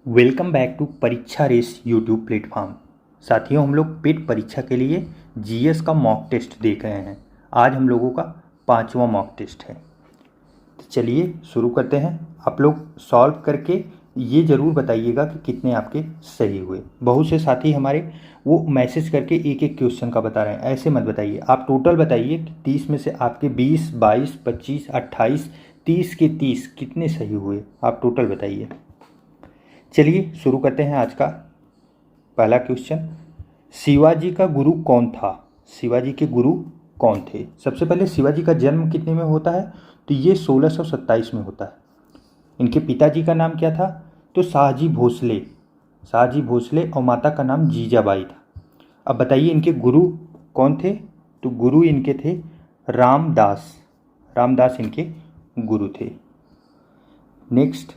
Welcome back to परीक्षा race YouTube platform. साथियों, हम लोग पेट परीक्षा के लिए जीएस का मॉक टेस्ट देख रहे हैं। आज हम लोगों का 5वां मॉक टेस्ट है। तो चलिए शुरू करते हैं। आप लोग सॉल्व करके ये ज़रूर बताइएगा कि कितने आपके सही हुए। बहुत से साथी हमारे वो मैसेज करके एक एक क्वेश्चन का बता रहे हैं, ऐसे मत बताइए। आप टोटल बताइए कि 30 में से आपके 20, 22, 25, 28, 30 के 30 कितने सही हुए, आप टोटल बताइए। चलिए शुरू करते हैं आज का पहला क्वेश्चन। शिवाजी का गुरु कौन था? शिवाजी के गुरु कौन थे? सबसे पहले शिवाजी का जन्म कितने में होता है? तो ये 1627 में होता है। इनके पिताजी का नाम क्या था? तो शाहजी भोसले। शाहजी भोसले और माता का नाम जीजाबाई था। अब बताइए इनके गुरु कौन थे? तो गुरु इनके थे रामदास। रामदास इनके गुरु थे। नेक्स्ट,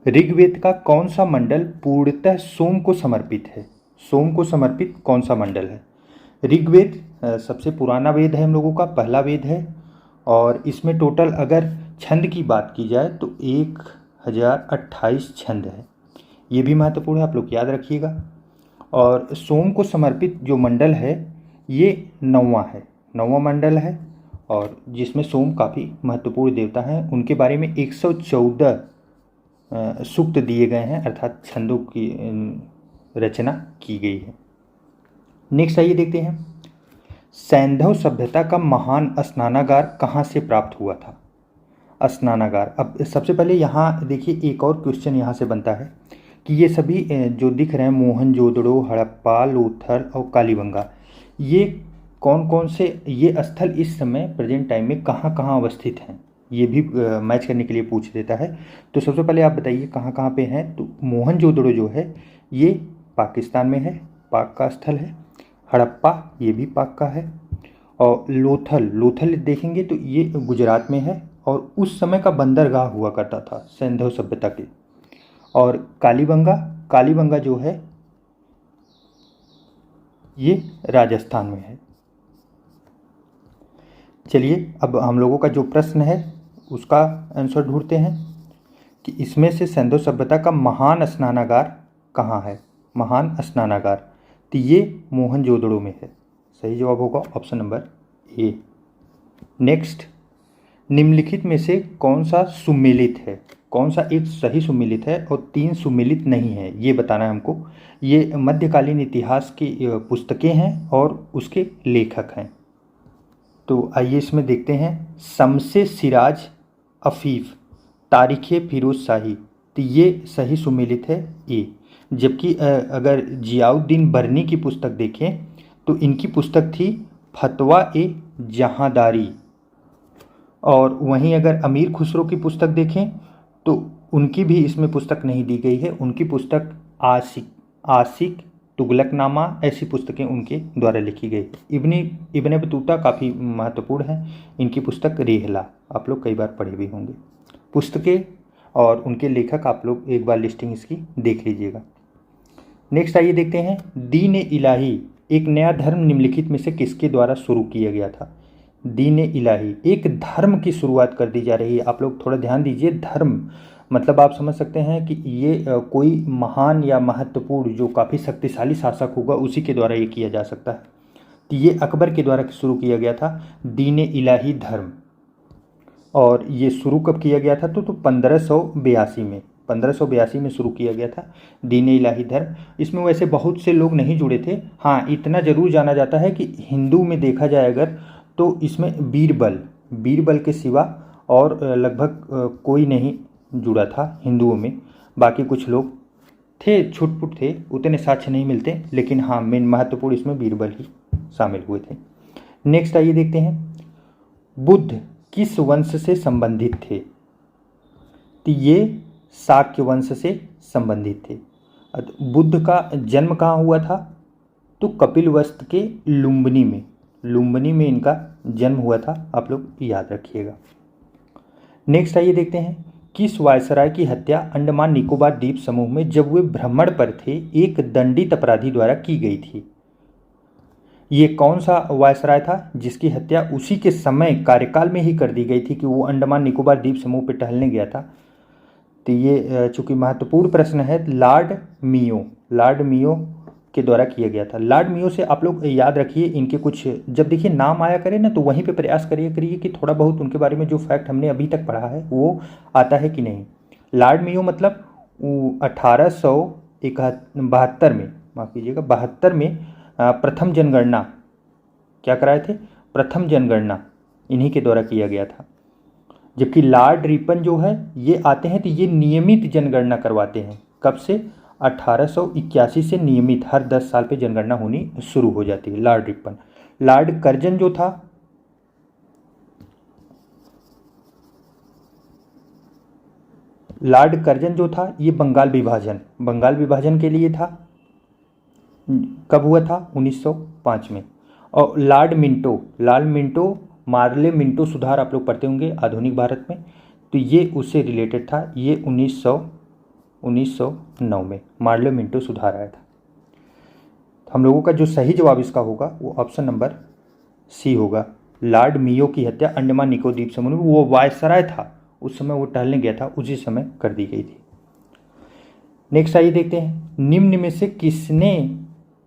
ऋग्वेद का कौन सा मंडल पूर्णतः सोम को समर्पित है? सोम को समर्पित कौन सा मंडल है? ऋग्वेद सबसे पुराना वेद है, हम लोगों का पहला वेद है। और इसमें टोटल अगर छंद की बात की जाए तो 1028 छंद है। ये भी महत्वपूर्ण है, आप लोग याद रखिएगा। और सोम को समर्पित जो मंडल है ये 9वां है, 9वां मंडल है। और जिसमें सोम काफ़ी महत्वपूर्ण देवता हैं। उनके बारे में 114 सूक्त दिए गए हैं, अर्थात छंदों की रचना की गई है। नेक्स्ट आइए देखते हैं, सैंधव सभ्यता का महान स्नानागार कहाँ से प्राप्त हुआ था? स्नानागार। अब सबसे पहले यहाँ देखिए, एक और क्वेश्चन यहाँ से बनता है कि ये सभी जो दिख रहे हैं, मोहनजोदड़ो, हड़प्पा, लोथल और कालीबंगा, ये कौन कौन से ये स्थल इस समय प्रेजेंट टाइम में कहाँ कहाँ अवस्थित हैं? ये भी मैच करने के लिए पूछ देता है। तो सबसे पहले आप बताइए कहाँ कहाँ पे हैं। तो मोहनजोदड़ो जो है ये पाकिस्तान में है, पाक का स्थल है। हड़प्पा ये भी पाक का है। और लोथल, लोथल देखेंगे तो ये गुजरात में है और उस समय का बंदरगाह हुआ करता था सैंधव सभ्यता के। और कालीबंगा, कालीबंगा जो है ये राजस्थान में है। चलिए अब हम लोगों का जो प्रश्न है उसका आंसर ढूंढते हैं कि इसमें से सैंधव सभ्यता का महान स्नानागार कहाँ है? महान स्नानागार, तो ये मोहनजोदड़ो में है। सही जवाब होगा ऑप्शन नंबर ए। नेक्स्ट, निम्नलिखित में से कौन सा सुमेलित है? कौन सा एक सही सुमेलित है और 3 सुमेलित नहीं है, ये बताना है हमको। ये मध्यकालीन इतिहास की पुस्तकें हैं और उसके लेखक हैं। तो आइए इसमें देखते हैं, शम्से सिराज अफीफ, तारीख़ फिरोज शाही, तो ये सही सुमेलित है ए। जबकि अगर जियाउद्दीन बर्नी की पुस्तक देखें तो इनकी पुस्तक थी फतवा ए जहांदारी। और वहीं अगर अमीर खुसरो की पुस्तक देखें तो उनकी भी इसमें पुस्तक नहीं दी गई है। उनकी पुस्तक आशिक तुगलकनामा, ऐसी पुस्तकें उनके द्वारा लिखी गई। इब्ने बतूता काफ़ी महत्वपूर्ण है, इनकी पुस्तक रेहला, आप लोग कई बार पढ़े भी होंगे। पुस्तकें और उनके लेखक आप लोग एक बार लिस्टिंग इसकी देख लीजिएगा। नेक्स्ट आइए देखते हैं, दीन इलाही एक नया धर्म निम्नलिखित में से किसके द्वारा शुरू किया गया था? दीन इलाही, एक धर्म की शुरुआत कर दी जा रही है। आप लोग थोड़ा ध्यान दीजिए, धर्म मतलब आप समझ सकते हैं कि ये कोई महान या महत्वपूर्ण जो काफ़ी शक्तिशाली शासक होगा उसी के द्वारा ये किया जा सकता है। तो ये अकबर के द्वारा शुरू किया गया था दीन इलाही धर्म। और ये शुरू कब किया गया था? तो 1582 में, 1582 में शुरू किया गया था दीन इलाही धर्म। इसमें वैसे बहुत से लोग नहीं जुड़े थे। हाँ, इतना ज़रूर जाना जाता है कि हिंदू में देखा जाए अगर तो इसमें बीरबल के सिवा और लगभग कोई नहीं जुड़ा था हिंदुओं में। बाकी कुछ लोग थे, छुटपुट थे, उतने साक्ष्य नहीं मिलते, लेकिन हाँ मेन महत्वपूर्ण इसमें बीरबल ही शामिल हुए थे। नेक्स्ट आइए देखते हैं, बुद्ध किस वंश से संबंधित थे? तो ये शाक्य वंश से संबंधित थे। बुद्ध का जन्म कहाँ हुआ था? तो कपिलवस्तु के लुम्बिनी में, लुम्बिनी में इनका जन्म हुआ था, आप लोग याद रखिएगा। नेक्स्ट आइए देखते हैं, किस वायसराय की हत्या अंडमान निकोबार द्वीप समूह में जब वे भ्रमण पर थे एक दंडित अपराधी द्वारा की गई थी? ये कौन सा वायसराय था जिसकी हत्या उसी के समय कार्यकाल में ही कर दी गई थी कि वो अंडमान निकोबार द्वीप समूह पर टहलने गया था? तो ये चूंकि महत्वपूर्ण प्रश्न है, लॉर्ड मियो के द्वारा किया गया था। लॉर्ड मियो से आप लोग याद रखिए इनके कुछ, जब देखिए नाम आया करे ना तो वहीं पे प्रयास करिए कि थोड़ा बहुत उनके बारे में जो फैक्ट हमने अभी तक पढ़ा है वो आता है कि नहीं। लॉर्ड मियो मतलब 1872 में, माफ़ कीजिएगा 72 में प्रथम जनगणना क्या कराए थे, प्रथम जनगणना इन्हीं के द्वारा किया गया था। जबकि लॉर्ड रिपन जो है ये आते हैं तो ये नियमित जनगणना करवाते हैं। कब से? 1881 से नियमित हर 10 साल पे जनगणना होनी शुरू हो जाती है। Lord Ripon. लॉर्ड कर्जन जो था, ये बंगाल विभाजन के लिए था। कब हुआ था? 1905 में। और लॉर्ड मिंटो मार्ले मिंटो सुधार आप लोग पढ़ते होंगे आधुनिक भारत में, तो ये उससे रिलेटेड था। ये 1909 में मार्ले मिंटो सुधार आया था। हम लोगों का जो सही जवाब इसका होगा वो ऑप्शन नंबर सी होगा। लॉर्ड मियो की हत्या अंडमान निकोबार द्वीप समूह में, वो वायसराय था उस समय, वो टहलने गया था, उसी समय कर दी गई थी। नेक्स्ट आइए देखते हैं, निम्न में से किसने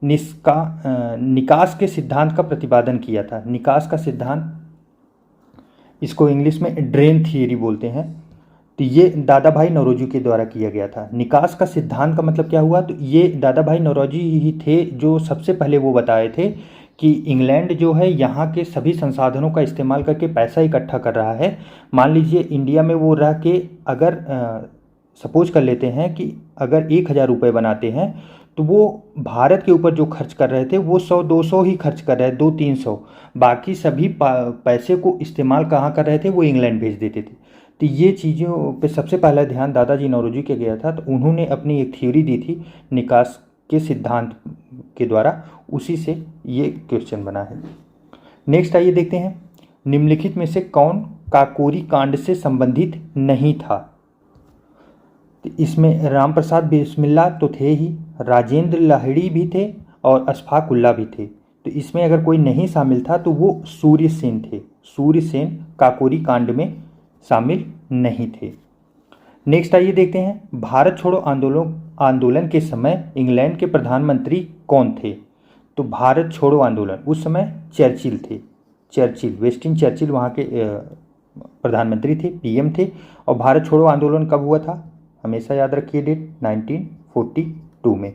निकास के सिद्धांत का प्रतिपादन किया था। निकास का सिद्धांत, इसको इंग्लिश में ड्रेन थियरी बोलते हैं, तो ये दादा भाई नौरोजी के द्वारा किया गया था। निकास का सिद्धांत का मतलब क्या हुआ, तो ये दादा भाई नौरोजी ही थे जो सबसे पहले वो बताए थे कि इंग्लैंड जो है यहाँ के सभी संसाधनों का इस्तेमाल करके पैसा इकट्ठा कर रहा है। मान लीजिए इंडिया में वो रह के अगर सपोज कर लेते हैं कि अगर 1000 रुपये बनाते हैं तो वो भारत के ऊपर जो खर्च कर रहे थे वो 100-200 ही खर्च कर रहे, 200-300, बाकी सभी पैसे को इस्तेमाल कहाँ कर रहे थे, वो इंग्लैंड भेज देते थे। तो ये चीज़ों पे सबसे पहला ध्यान दादाजी नौरोजी के गया था, तो उन्होंने अपनी एक थ्योरी दी थी निकास के सिद्धांत के द्वारा, उसी से ये क्वेश्चन बना है। नेक्स्ट आइए देखते हैं, निम्नलिखित में से कौन काकोरी कांड से संबंधित नहीं था। तो इसमें राम प्रसाद बिस्मिल्ला तो थे ही, राजेंद्र लाहिड़ी भी थे और अशफाक उल्ला भी थे। तो इसमें अगर कोई नहीं शामिल था तो वो सूर्यसेन थे। सूर्यसेन काकोरी कांड में शामिल नहीं थे। नेक्स्ट आइए देखते हैं, भारत छोड़ो आंदोलन के समय इंग्लैंड के प्रधानमंत्री कौन थे। तो भारत छोड़ो आंदोलन उस समय चर्चिल थे। वेस्टिन चर्चिल वहाँ के प्रधानमंत्री थे, पीएम थे। और भारत छोड़ो आंदोलन कब हुआ था, हमेशा याद रखिए डेट, 1942 में।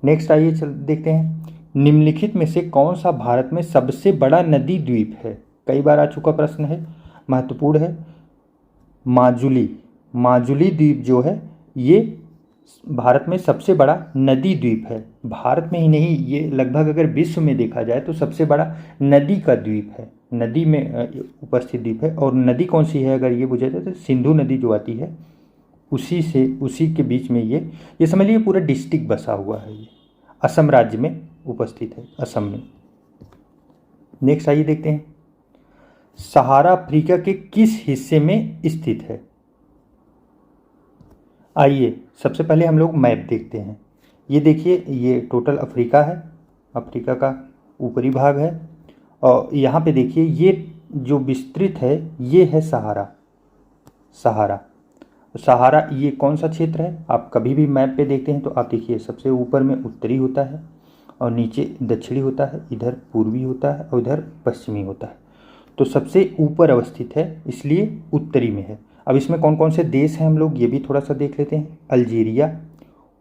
नेक्स्ट आइए देखते हैं, निम्नलिखित में से कौन सा भारत में सबसे बड़ा नदी द्वीप है। कई बार आ चुका प्रश्न है, महत्वपूर्ण है। माजुली द्वीप जो है ये भारत में सबसे बड़ा नदी द्वीप है। भारत में ही नहीं, ये लगभग अगर विश्व में देखा जाए तो सबसे बड़ा नदी का द्वीप है, नदी में उपस्थित द्वीप है। और नदी कौन सी है अगर ये पूछा जाए तो सिंधु नदी जो आती है उसी के बीच में ये समझ लीजिए पूरा डिस्ट्रिक्ट बसा हुआ है। ये असम राज्य में उपस्थित है, असम में। नेक्स्ट आइए देखते हैं, सहारा अफ्रीका के किस हिस्से में स्थित है। आइए सबसे पहले हम लोग मैप देखते हैं। ये देखिए, ये टोटल अफ्रीका है, अफ्रीका का ऊपरी भाग है। और यहाँ पे देखिए ये जो विस्तृत है ये है सहारा ये कौन सा क्षेत्र है। आप कभी भी मैप पे देखते हैं तो आप देखिए सबसे ऊपर में उत्तरी होता है और नीचे दक्षिणी होता है, इधर पूर्वी होता है और इधर पश्चिमी होता है। तो सबसे ऊपर अवस्थित है इसलिए उत्तरी में है। अब इसमें कौन कौन से देश हैं हम लोग ये भी थोड़ा सा देख लेते हैं। अल्जीरिया,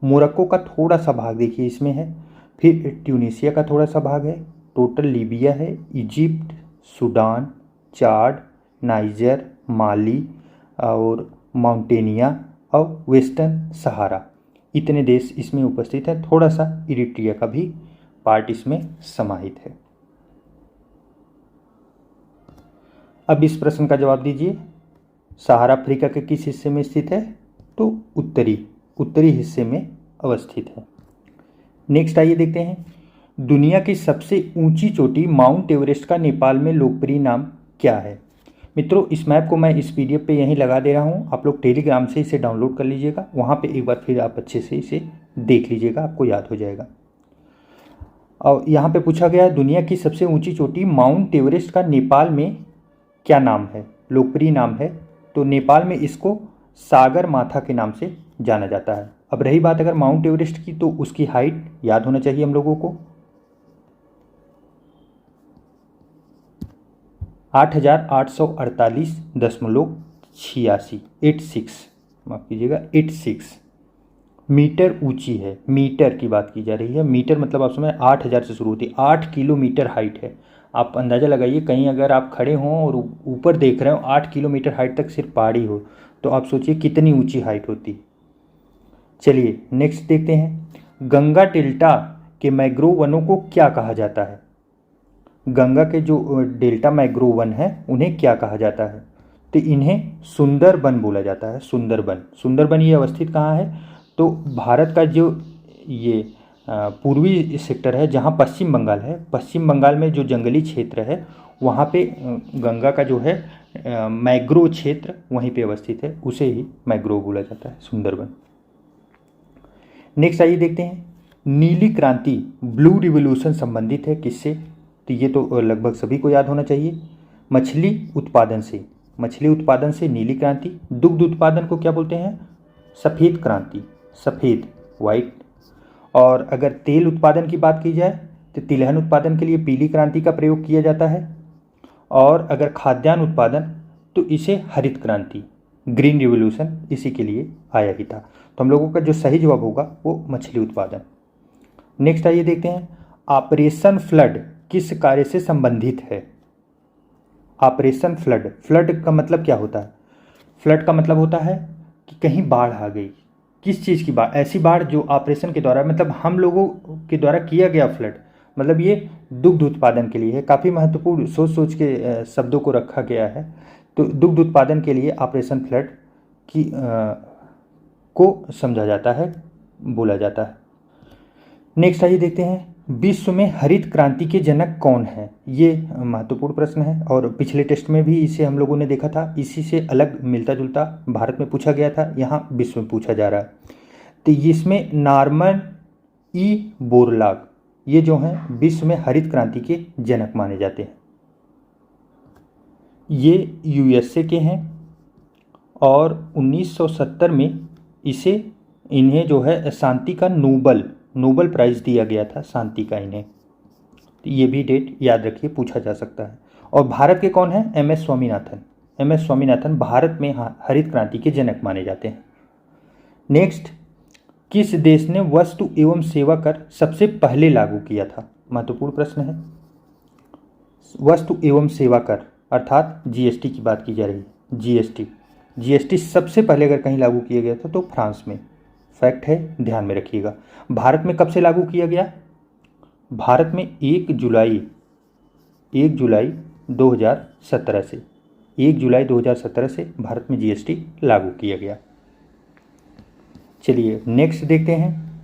मोरक्को का थोड़ा सा भाग देखिए इसमें है, फिर ट्यूनीशिया का थोड़ा सा भाग है, टोटल लीबिया है, इजिप्ट, सूडान, चाड, नाइजर, माली और माउंटेनिया और वेस्टर्न सहारा, इतने देश इसमें उपस्थित है। थोड़ा सा इरिट्रिया का भी पार्ट इसमें समाहित है। अब इस प्रश्न का जवाब दीजिए, सहारा अफ्रीका के किस हिस्से में स्थित है, तो उत्तरी हिस्से में अवस्थित है। नेक्स्ट आइए देखते हैं, दुनिया की सबसे ऊंची चोटी माउंट एवरेस्ट का नेपाल में लोकप्रिय नाम क्या है। मित्रों इस मैप को मैं इस पीडीएफ पे यहीं लगा दे रहा हूँ, आप लोग टेलीग्राम से इसे डाउनलोड कर लीजिएगा, वहाँ पे एक बार फिर आप अच्छे से इसे देख लीजिएगा, आपको याद हो जाएगा। और यहाँ पे पूछा गया है दुनिया की सबसे ऊंची चोटी माउंट एवरेस्ट का नेपाल में क्या नाम है, लोकप्रिय नाम है तो नेपाल में इसको सागर माथा के नाम से जाना जाता है। अब रही बात अगर माउंट एवरेस्ट की, तो उसकी हाइट याद होना चाहिए हम लोगों को 8,848.86, 86, माफ कीजिएगा 86 मीटर ऊंची है। मीटर की बात की जा रही है। मीटर मतलब आप समझ 8,000 से शुरू होती है, 8 किलोमीटर हाइट है। आप अंदाज़ा लगाइए, कहीं अगर आप खड़े हों और ऊपर देख रहे हो 8 किलोमीटर हाइट तक सिर्फ पहाड़ी हो, तो आप सोचिए कितनी ऊंची हाइट होती। चलिए नेक्स्ट देखते हैं, गंगा डेल्टा के मैंग्रोव वनों को क्या कहा जाता है। गंगा के जो डेल्टा मैंग्रोव वन है उन्हें क्या कहा जाता है, तो इन्हें सुंदरबन बोला जाता है। सुंदरबन, सुंदरबन ये अवस्थित कहाँ है, तो भारत का जो ये पूर्वी सेक्टर है, जहाँ पश्चिम बंगाल है, पश्चिम बंगाल में जो जंगली क्षेत्र है वहाँ पे गंगा का जो है मैंग्रोव क्षेत्र वहीं पे अवस्थित है, उसे ही मैंग्रोव बोला जाता है, सुंदरबन। नेक्स्ट आइए देखते हैं, नीली क्रांति ब्लू रिवॉल्यूशन संबंधित है किससे, तो ये तो लगभग सभी को याद होना चाहिए, मछली उत्पादन से। मछली उत्पादन से नीली क्रांति। दुग्ध उत्पादन को क्या बोलते हैं, सफ़ेद क्रांति, सफ़ेद, वाइट। और अगर तेल उत्पादन की बात की जाए तो तिलहन उत्पादन के लिए पीली क्रांति का प्रयोग किया जाता है। और अगर खाद्यान्न उत्पादन तो इसे हरित क्रांति, ग्रीन रिवॉल्यूशन इसी के लिए आया ही था। तो हम लोगों का जो सही जवाब होगा वो मछली उत्पादन। नेक्स्ट आइए देखते हैं, ऑपरेशन फ्लड किस कार्य से संबंधित है। ऑपरेशन फ्लड, फ्लड का मतलब क्या होता है, फ्लड का मतलब होता है कि कहीं बाढ़ आ गई। किस चीज़ की बाढ़, ऐसी बाढ़ जो ऑपरेशन के द्वारा, मतलब हम लोगों के द्वारा किया गया फ्लड, मतलब ये दुग्ध उत्पादन के लिए है। काफ़ी महत्वपूर्ण सोच सोच के शब्दों को रखा गया है। तो दुग्ध उत्पादन के लिए ऑपरेशन फ्लड की को समझा जाता है, बोला जाता है। नेक्स्ट आइए देखते हैं, विश्व में हरित क्रांति के जनक कौन है। ये महत्वपूर्ण प्रश्न है और पिछले टेस्ट में भी इसे हम लोगों ने देखा था। इसी से अलग मिलता जुलता भारत में पूछा गया था, यहाँ विश्व में पूछा जा रहा है। तो इसमें नॉर्मन ई बोरलॉग, ये जो हैं विश्व में हरित क्रांति के जनक माने जाते हैं। ये यूएसए के हैं और 1970 में इन्हें जो है शांति का नोबल प्राइज़ दिया गया था, शांति का इन्हें। तो ये भी डेट याद रखिए, पूछा जा सकता है। और भारत के कौन हैं, M S Swaminathan. M S Swaminathan Bharat में हरित क्रांति के जनक माने जाते हैं। नेक्स्ट, किस देश ने वस्तु एवं सेवा कर सबसे पहले लागू किया था। महत्वपूर्ण प्रश्न है। वस्तु एवं सेवा कर अर्थात जीएसटी की बात की जा रही है। जीएसटी सबसे पहले अगर कहीं लागू किया गया था तो फ्रांस में। फैक्ट है, ध्यान में रखिएगा। भारत में कब से लागू किया गया, भारत में 1 जुलाई 2017 से, 1 जुलाई 2017 से भारत में जीएसटी लागू किया गया। चलिए नेक्स्ट देखते हैं,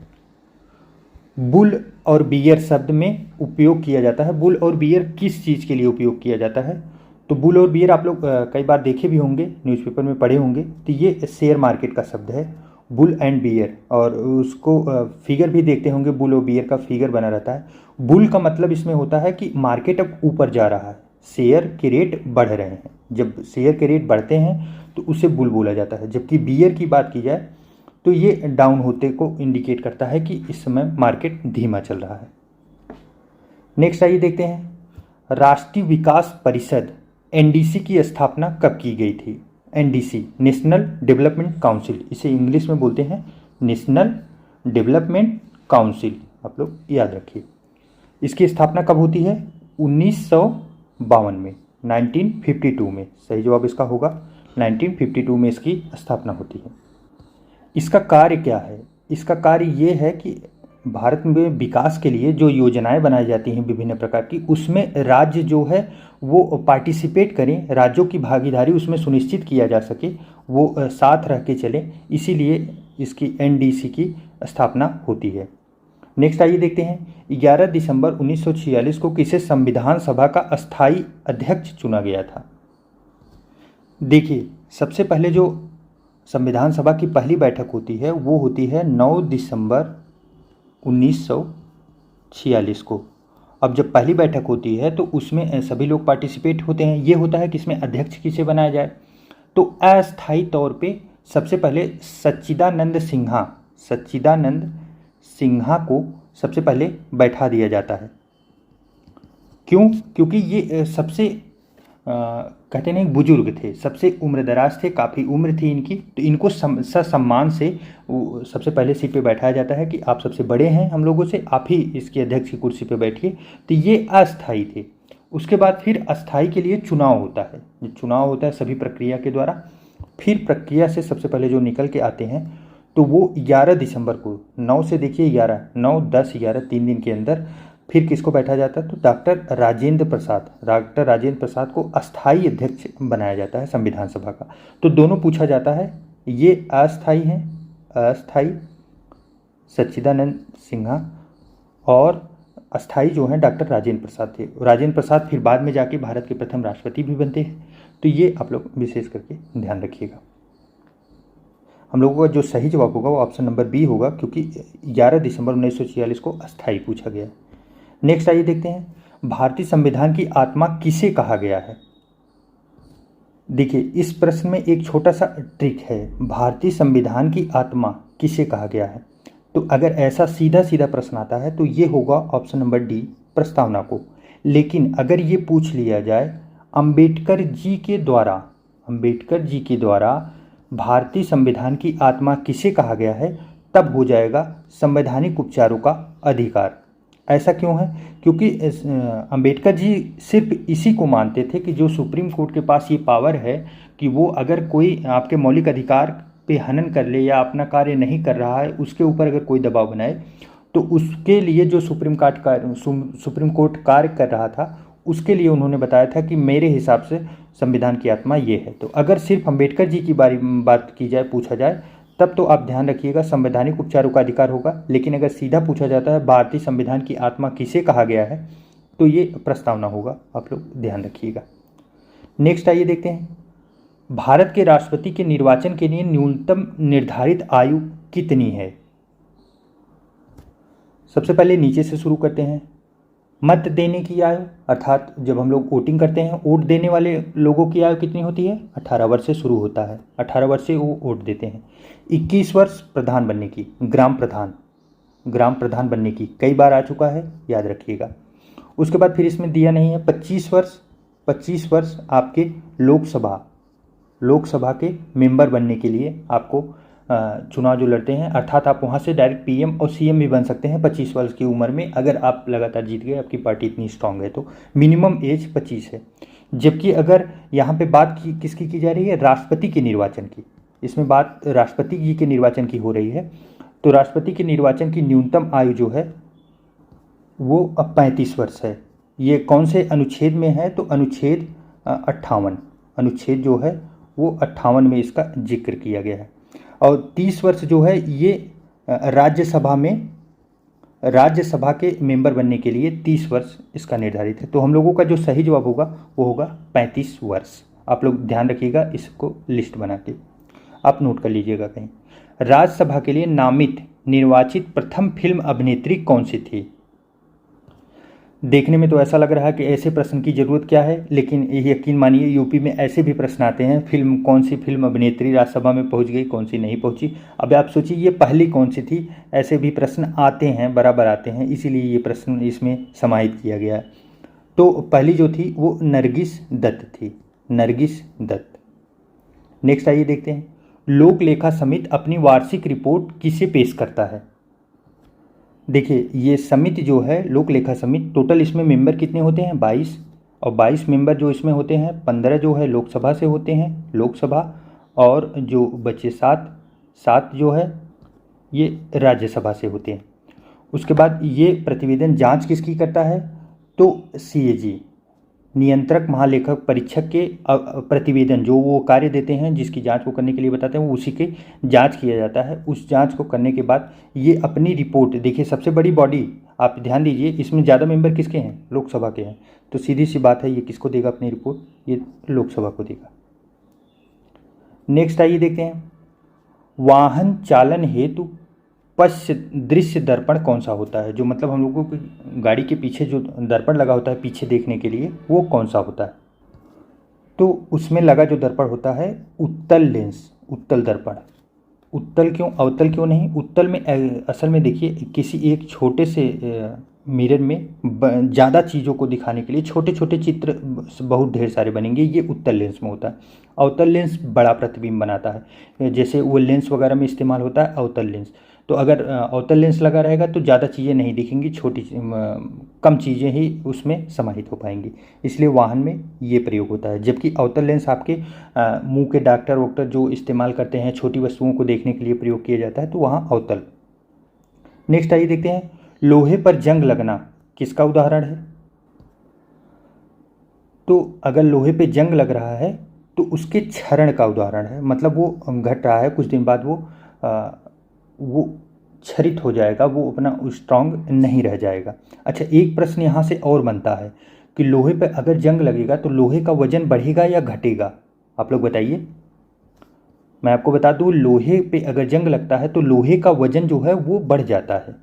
बुल और बियर शब्द में उपयोग किया जाता है। बुल और बियर किस चीज़ के लिए उपयोग किया जाता है, तो बुल और बियर आप लोग कई बार देखे भी होंगे, न्यूज़पेपर में पढ़े होंगे। तो ये शेयर मार्केट का शब्द है, बुल एंड बियर, और उसको फिगर भी देखते होंगे, बुल और बियर का फिगर बना रहता है। बुल का मतलब इसमें होता है कि मार्केट अब ऊपर जा रहा है, शेयर के रेट बढ़ रहे हैं। जब शेयर के रेट बढ़ते हैं तो उसे बुल बोला जाता है। जबकि बियर की बात की जाए तो ये डाउन होते को इंडिकेट करता है कि इस समय मार्केट धीमा चल रहा है। नेक्स्ट आइए देखते हैं, राष्ट्रीय विकास परिषद एनडीसी की स्थापना कब की गई थी। एनडीसी, नेशनल डेवलपमेंट काउंसिल, इसे इंग्लिश में बोलते हैं नेशनल डेवलपमेंट काउंसिल, आप लोग याद रखिए। इसकी स्थापना कब होती है, 1952 में, 1952 में। सही जवाब इसका होगा 1952 में इसकी स्थापना होती है। इसका कार्य क्या है, इसका कार्य ये है कि भारत में विकास के लिए जो योजनाएं बनाई जाती हैं विभिन्न प्रकार की, उसमें राज्य जो है वो पार्टिसिपेट करें, राज्यों की भागीदारी उसमें सुनिश्चित किया जा सके, वो साथ रह के चलें, इसीलिए इसकी एनडीसी की स्थापना होती है। नेक्स्ट आइए देखते हैं, 11 दिसंबर 1946 को किसे संविधान सभा का अस्थायी अध्यक्ष चुना गया था। देखिए, सबसे पहले जो संविधान सभा की पहली बैठक होती है वो होती है 9 दिसंबर 1946 को। अब जब पहली बैठक होती है तो उसमें सभी लोग पार्टिसिपेट होते हैं। ये होता है कि इसमें अध्यक्ष किसे बनाया जाए, तो अस्थायी तौर पे सबसे पहले सच्चिदानंद सिन्हा को सबसे पहले बैठा दिया जाता है। क्यों? क्योंकि ये सबसे कहते नहीं बुजुर्ग थे, सबसे उम्रदराज थे, काफ़ी उम्र थी इनकी, तो इनको ससम्मान से सबसे पहले सीट पे बैठाया जाता है कि आप सबसे बड़े हैं हम लोगों से, आप ही इसकी अध्यक्ष की कुर्सी पे बैठिए। तो ये अस्थायी थे। उसके बाद फिर अस्थायी के लिए चुनाव होता है, जो चुनाव होता है सभी प्रक्रिया के द्वारा। फिर प्रक्रिया से सबसे पहले जो निकल के आते हैं तो वो 11 दिसंबर को 9 से देखिए 11, 9, 10, 11 3 दिन के अंदर फिर किसको बैठा जाता है? तो डॉक्टर राजेंद्र प्रसाद को अस्थायी अध्यक्ष बनाया जाता है संविधान सभा का। तो दोनों पूछा जाता है, ये अस्थायी हैं, अस्थायी सच्चिदानंद सिन्हा और अस्थायी जो हैं डॉक्टर राजेंद्र प्रसाद थे। राजेंद्र प्रसाद फिर बाद में जाके भारत के प्रथम राष्ट्रपति भी बनते हैं। तो ये आप लोग विशेष करके ध्यान रखिएगा। हम लोगों का जो सही जवाब होगा वो ऑप्शन नंबर बी होगा, क्योंकि 11 दिसंबर 1946 को अस्थायी पूछा गया। नेक्स्ट आइए देखते हैं, भारतीय संविधान की आत्मा किसे कहा गया है? देखिए इस प्रश्न में एक छोटा सा ट्रिक है, भारतीय संविधान की आत्मा किसे कहा गया है। तो अगर ऐसा सीधा सीधा प्रश्न आता है तो ये होगा ऑप्शन नंबर डी, प्रस्तावना को। लेकिन अगर ये पूछ लिया जाए अंबेडकर जी के द्वारा भारतीय संविधान की आत्मा किसे कहा गया है, तब हो जाएगा संवैधानिक उपचारों का अधिकार। ऐसा क्यों है? क्योंकि अंबेडकर जी सिर्फ इसी को मानते थे कि जो सुप्रीम कोर्ट के पास ये पावर है कि वो अगर कोई आपके मौलिक अधिकार पे हनन कर ले या अपना कार्य नहीं कर रहा है उसके ऊपर अगर कोई दबाव बनाए, तो उसके लिए जो सुप्रीम कोर्ट कार्य कर रहा था उसके लिए उन्होंने बताया था कि मेरे हिसाब से संविधान की आत्मा ये है। तो अगर सिर्फ अंबेडकर जी की बात की जाए, पूछा जाए, तब तो आप ध्यान रखिएगा संवैधानिक उपचारों का अधिकार होगा। लेकिन अगर सीधा पूछा जाता है भारतीय संविधान की आत्मा किसे कहा गया है, तो ये प्रस्तावना होगा, आप लोग ध्यान रखिएगा। नेक्स्ट आइए देखते हैं, भारत के राष्ट्रपति के निर्वाचन के लिए न्यूनतम निर्धारित आयु कितनी है? सबसे पहले नीचे से शुरू करते हैं। मत देने की आयु, अर्थात जब हम लोग वोटिंग करते हैं, वोट देने वाले लोगों की आयु कितनी होती है? 18 वर्ष से शुरू होता है, 18 वर्ष से वो वोट देते हैं। 21 वर्ष प्रधान बनने की, ग्राम प्रधान बनने की कई बार आ चुका है, याद रखिएगा। उसके बाद फिर इसमें दिया नहीं है 25 वर्ष आपके लोकसभा के मेंबर बनने के लिए आपको चुनाव जो लड़ते हैं, अर्थात आप वहाँ से डायरेक्ट पीएम और सीएम भी बन सकते हैं 25 वर्ष की उम्र में, अगर आप लगातार जीत गए, आपकी पार्टी इतनी स्ट्रांग है तो। मिनिमम एज 25 है। जबकि अगर यहाँ पे बात किसकी की जा रही है? राष्ट्रपति के निर्वाचन की। इसमें बात राष्ट्रपति जी के निर्वाचन की हो रही है। तो राष्ट्रपति के निर्वाचन की न्यूनतम आयु जो है वो अब 35 वर्ष है। ये कौन से अनुच्छेद में है? तो अनुच्छेद 58, अनुच्छेद जो है वो 58 में इसका जिक्र किया गया है। और 30 वर्ष जो है ये राज्यसभा के मेंबर बनने के लिए 30 वर्ष इसका निर्धारित है। तो हम लोगों का जो सही जवाब होगा वो होगा 35 वर्ष। आप लोग ध्यान रखिएगा, इसको लिस्ट बना के आप नोट कर लीजिएगा कहीं। राज्यसभा के लिए नामित निर्वाचित प्रथम फिल्म अभिनेत्री कौन सी थी? देखने में तो ऐसा लग रहा है कि ऐसे प्रश्न की ज़रूरत क्या है, लेकिन यकीन मानिए यूपी में ऐसे भी प्रश्न आते हैं। कौन सी फिल्म अभिनेत्री राज्यसभा में पहुंच गई, कौन सी नहीं पहुंची। अब आप सोचिए ये पहली कौन सी थी, ऐसे भी प्रश्न आते हैं, बराबर आते हैं, इसीलिए ये प्रश्न इसमें समाहित किया गया है। तो पहली जो थी वो नरगिस दत्त थी, नरगिस दत्त। नेक्स्ट आइए देखते हैं, लोक लेखा समिति अपनी वार्षिक रिपोर्ट किसे पेश करता है? देखिए ये समिति जो है लोक लेखा समिति, टोटल इसमें मेंबर कितने होते हैं? 22। और 22 मेंबर जो इसमें होते हैं, 15 जो है लोकसभा से होते हैं, लोकसभा, और जो बचे 7 जो है ये राज्यसभा से होते हैं। उसके बाद ये प्रतिवेदन जांच किसकी करता है? तो सीएजी, नियंत्रक महालेखक परीक्षक के प्रतिवेदन जो वो कार्य देते हैं, जिसकी जांच वो करने के लिए बताते हैं, वो उसी की जांच किया जाता है। उस जांच को करने के बाद ये अपनी रिपोर्ट, देखिए सबसे बड़ी बॉडी, आप ध्यान दीजिए इसमें ज़्यादा मेंबर किसके हैं? लोकसभा के हैं। तो सीधी सी बात है, ये किसको देगा अपनी रिपोर्ट? ये लोकसभा को देगा। नेक्स्ट आइए देखते हैं, वाहन चालन हेतु पश्च दृश्य दर्पण कौन सा होता है? जो मतलब हम लोगों की गाड़ी के पीछे जो दर्पण लगा होता है पीछे देखने के लिए, वो कौन सा होता है? तो उसमें लगा जो दर्पण होता है उत्तल लेंस, उत्तल दर्पण। उत्तल क्यों, अवतल क्यों नहीं? उत्तल में असल में देखिए किसी एक छोटे से मिरर में ज़्यादा चीज़ों को दिखाने के लिए छोटे छोटे चित्र बहुत ढेर सारे बनेंगे, ये उत्तल लेंस में होता है। अवतल लेंस बड़ा प्रतिबिंब बनाता है, जैसे वो लेंस वगैरह में इस्तेमाल होता है अवतल लेंस। तो अगर अवतल लेंस लगा रहेगा तो ज़्यादा चीज़ें नहीं दिखेंगी, छोटी कम चीज़ें ही उसमें समाहित हो पाएंगी, इसलिए वाहन में ये प्रयोग होता है। जबकि अवतल लेंस आपके मुंह के डॉक्टर वोक्टर जो इस्तेमाल करते हैं, छोटी वस्तुओं को देखने के लिए प्रयोग किया जाता है, तो वहाँ अवतल। नेक्स्ट आइए देखते हैं, लोहे पर जंग लगना किसका उदाहरण है? तो अगर लोहे पे जंग लग रहा है तो उसके क्षरण का उदाहरण है, मतलब वो घट रहा है, कुछ दिन बाद वो क्षरित हो जाएगा, वो अपना स्ट्रांग नहीं रह जाएगा। अच्छा, एक प्रश्न यहाँ से और बनता है कि लोहे पे अगर जंग लगेगा तो लोहे का वजन बढ़ेगा या घटेगा? आप लोग बताइए। मैं आपको बता दूँ, लोहे पे अगर जंग लगता है तो लोहे का वजन जो है वो बढ़ जाता है।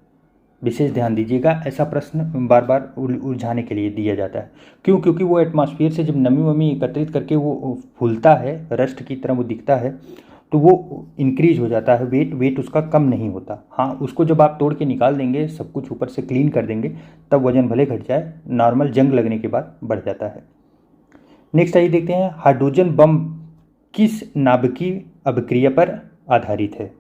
विशेष ध्यान दीजिएगा, ऐसा प्रश्न बार बार उलझाने के लिए दिया जाता है। क्यों? क्योंकि वो एटमॉस्फेयर से जब नमी वमी एकत्रित करके वो फूलता है, रस्ट की तरह वो दिखता है, तो वो इंक्रीज हो जाता है, वेट उसका कम नहीं होता। हाँ, उसको जब आप तोड़ के निकाल देंगे, सब कुछ ऊपर से क्लीन कर देंगे, तब वजन भले घट जाए, नॉर्मल जंग लगने के बाद बढ़ जाता है। नेक्स्ट आइए देखते हैं, हाइड्रोजन बम किस नाभिकीय अभिक्रिया पर आधारित है?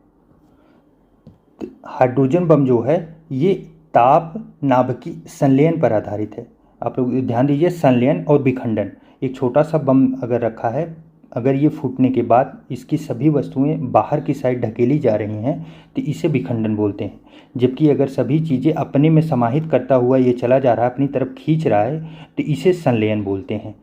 हाइड्रोजन बम जो है ये ताप नाभिकीय संलयन पर आधारित है। आप लोग ध्यान दीजिए, संलयन और विखंडन। एक छोटा सा बम अगर रखा है, अगर ये फूटने के बाद इसकी सभी वस्तुएं बाहर की साइड ढकेली जा रही हैं तो इसे विखंडन बोलते हैं। जबकि अगर सभी चीज़ें अपने में समाहित करता हुआ ये चला जा रहा है, अपनी तरफ खींच रहा है, तो इसे संलयन बोलते हैं।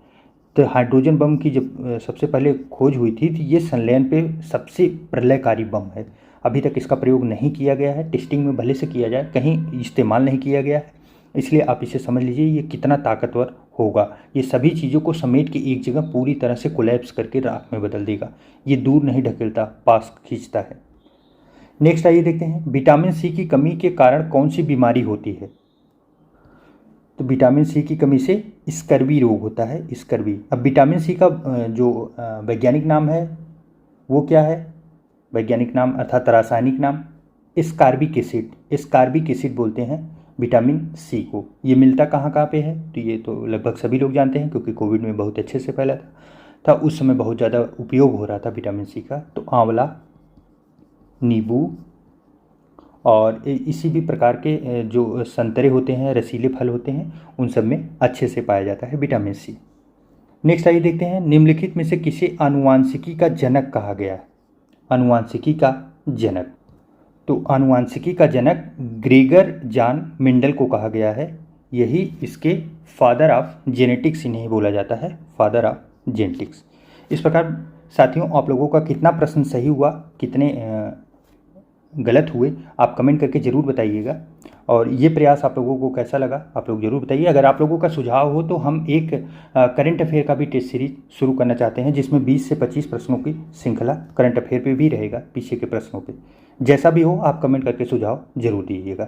तो हाइड्रोजन बम की जब सबसे पहले खोज हुई थी तो ये संलयन पे सबसे प्रलयकारी बम है। अभी तक इसका प्रयोग नहीं किया गया है, टेस्टिंग में भले से किया जाए, कहीं इस्तेमाल नहीं किया गया है, इसलिए आप इसे समझ लीजिए ये कितना ताकतवर होगा। ये सभी चीज़ों को समेट के एक जगह पूरी तरह से कोलैप्स करके राख में बदल देगा। ये दूर नहीं ढकेलता, पास खींचता है। नेक्स्ट आइए देखते हैं, विटामिन सी की कमी के कारण कौन सी बीमारी होती है? तो विटामिन सी की कमी से स्कर्वी रोग होता है, स्कर्वी। अब विटामिन सी का जो वैज्ञानिक नाम है वो क्या है? वैज्ञानिक नाम अर्थात रासायनिक नाम एस्कॉर्बिक एसिड, एस्कॉर्बिक एसिड बोलते हैं विटामिन सी को। ये मिलता कहाँ कहाँ पे है? तो ये तो लगभग सभी लोग जानते हैं, क्योंकि कोविड में बहुत अच्छे से फैला था उस समय बहुत ज़्यादा उपयोग हो रहा था विटामिन सी का। तो आंवला, नींबू और इसी भी प्रकार के जो संतरे होते हैं, रसीले फल होते हैं, उन सब में अच्छे से पाया जाता है विटामिन सी। नेक्स्ट आइए देखते हैं, निम्नलिखित में से किसे आनुवांशिकी का जनक कहा गया है? आनुवांशिकी का जनक, तो आनुवांशिकी का जनक ग्रेगर जॉन मेंडल को कहा गया है। यही इसके फादर ऑफ जेनेटिक्स इन्हें बोला जाता है, फादर ऑफ जेनेटिक्स। इस प्रकार साथियों, आप लोगों का कितना प्रश्न सही हुआ, कितने गलत हुए, आप कमेंट करके ज़रूर बताइएगा। और ये प्रयास आप लोगों को कैसा लगा आप लोग ज़रूर बताइए। अगर आप लोगों का सुझाव हो तो हम एक करंट अफेयर का भी टेस्ट सीरीज शुरू करना चाहते हैं, जिसमें 20 से 25 प्रश्नों की श्रृंखला करंट अफेयर पे भी रहेगा, पीछे के प्रश्नों पे। जैसा भी हो आप कमेंट करके सुझाव ज़रूर दीजिएगा।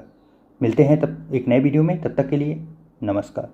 मिलते हैं तब एक नए वीडियो में, तब तक के लिए नमस्कार।